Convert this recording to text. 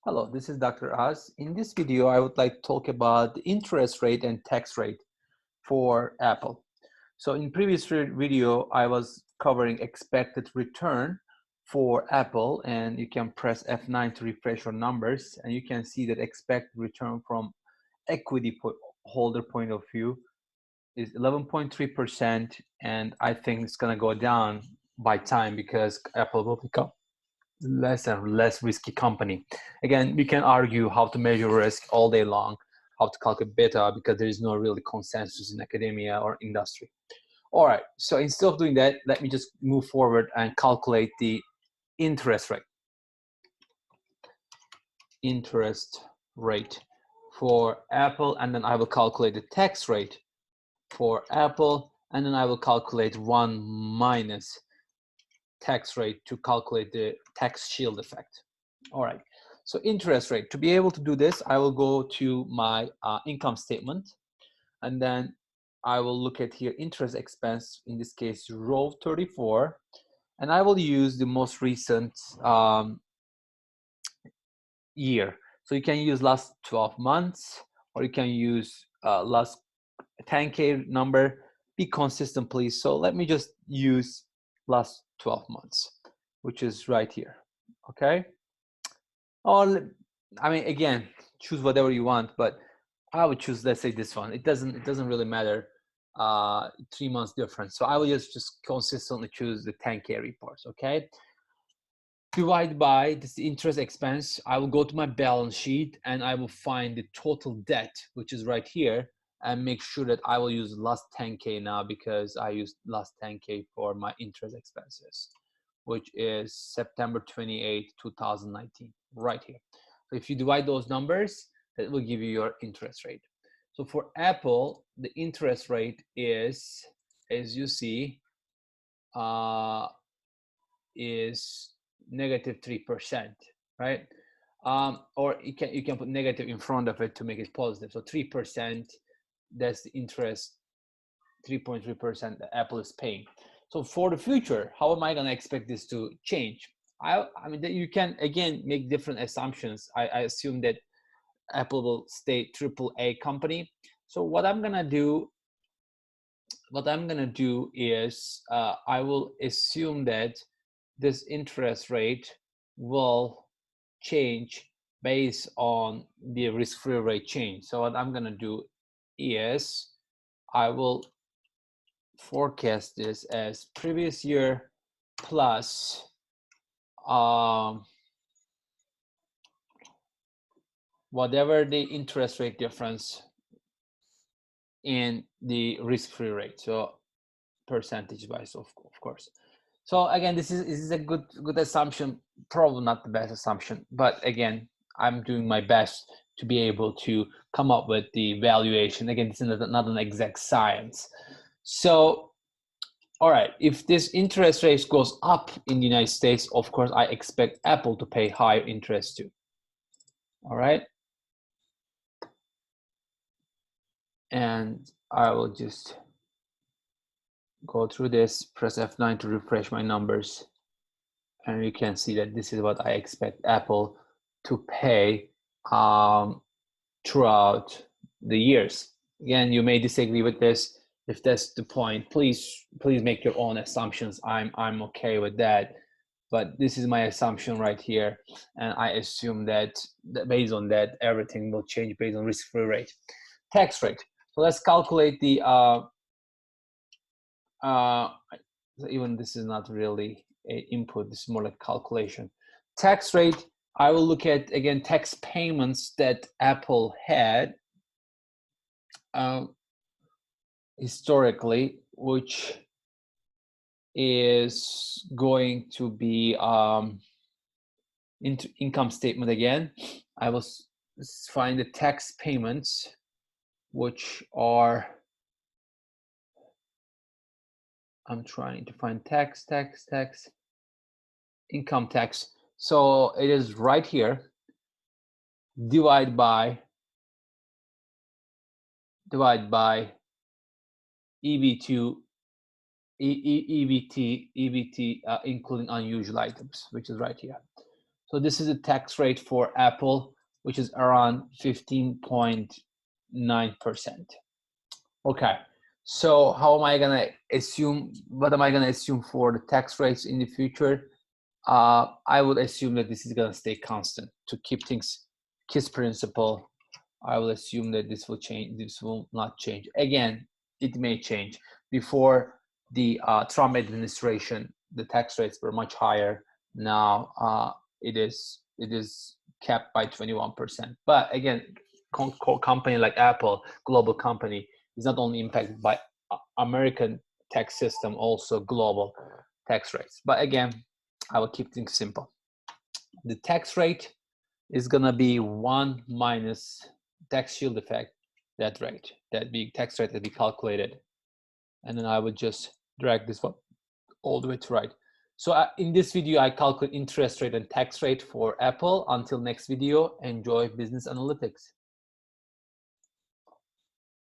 Hello, this is Dr. Oz. In this video, I would like to talk about the interest rate and tax rate for Apple. So in previous video, I was covering expected return for Apple, and you can press F9 to refresh your numbers, and you can see that expected return from equity holder point of view is 11.3%, and I think it's gonna go down by time because Apple will become less and less risky company. Again, we can argue how to measure risk all day long, how to calculate beta, because there is no really consensus in academia or industry. All right, so instead of doing that, let me just move forward and calculate the interest rate. Interest rate for Apple, and then I will calculate the tax rate for Apple, and then I will calculate 1 minus tax rate to calculate the tax shield effect. All right, so interest rate. To be able to do this, I will go to my income statement, and then I will look at here interest expense, in this case, row 34, and I will use the most recent year. So you can use last 12 months, or you can use last 10K number. Be consistent, please. So let me just use last 12 months, which is right here, okay? Or, I mean, again, choose whatever you want, but I would choose, let's say, this one. It doesn't really matter, 3 months difference. So I will just consistently choose the 10K reports, okay? Divide by this interest expense. I will go to my balance sheet and I will find the total debt, which is right here, and make sure that I will use last 10K now because I used last 10K for my interest expenses, which is September 28, 2019, right here. So if you divide those numbers, that will give you your interest rate. So for Apple, the interest rate is, as you see, is negative 3%, right? Or you can put negative in front of it to make it positive. So 3%, that's the interest, 3.3% that Apple is paying. So for the future, how am I going to expect this to change? I mean, you can again make different assumptions. I assume that Apple will stay AAA company. So what I'm gonna do is I will assume that this interest rate will change based on the risk-free rate change. So what I'm gonna do is I will forecast this as previous year plus whatever the interest rate difference in the risk-free rate, so percentage wise, of course. So again, this is a good assumption, probably not the best assumption, but again, I'm doing my best to be able to come up with the valuation. Again, this is not an exact science. So, all right, if this interest rate goes up in the United States, of course, I expect Apple to pay higher interest too. All right. And I will just go through this, press F9 to refresh my numbers. And you can see that this is what I expect Apple to pay throughout the years. Again, you may disagree with this. If that's the point, please make your own assumptions. I'm okay with that. But this is my assumption right here. And I assume that based on that, everything will change based on risk-free rate. Tax rate. So let's calculate the, even this is not really a input, this is more like calculation. Tax rate, I will look at, again, tax payments that Apple had historically, which is going to be into income statement again. I will find the tax payments, which are, I'm trying to find tax, income tax. So it is right here, divide by EBT, including unusual items, which is right here. So this is the tax rate for Apple, which is around 15.9%. Okay, so how am I gonna assume, what am I gonna assume for the tax rates in the future? I would assume that this is gonna stay constant to keep things KISS principle. I will assume that this will change, this will not change. Again, it may change. Before the Trump administration, the tax rates were much higher. Now it is capped by 21%. But again, company like Apple, global company, is not only impacted by American tax system, also global tax rates. But again, I will keep things simple. The tax rate is gonna be 1 minus tax shield effect, that rate, that big tax rate that we calculated. And then I would just drag this one all the way to right. So in this video, I calculate interest rate and tax rate for Apple. Until next video, enjoy business analytics.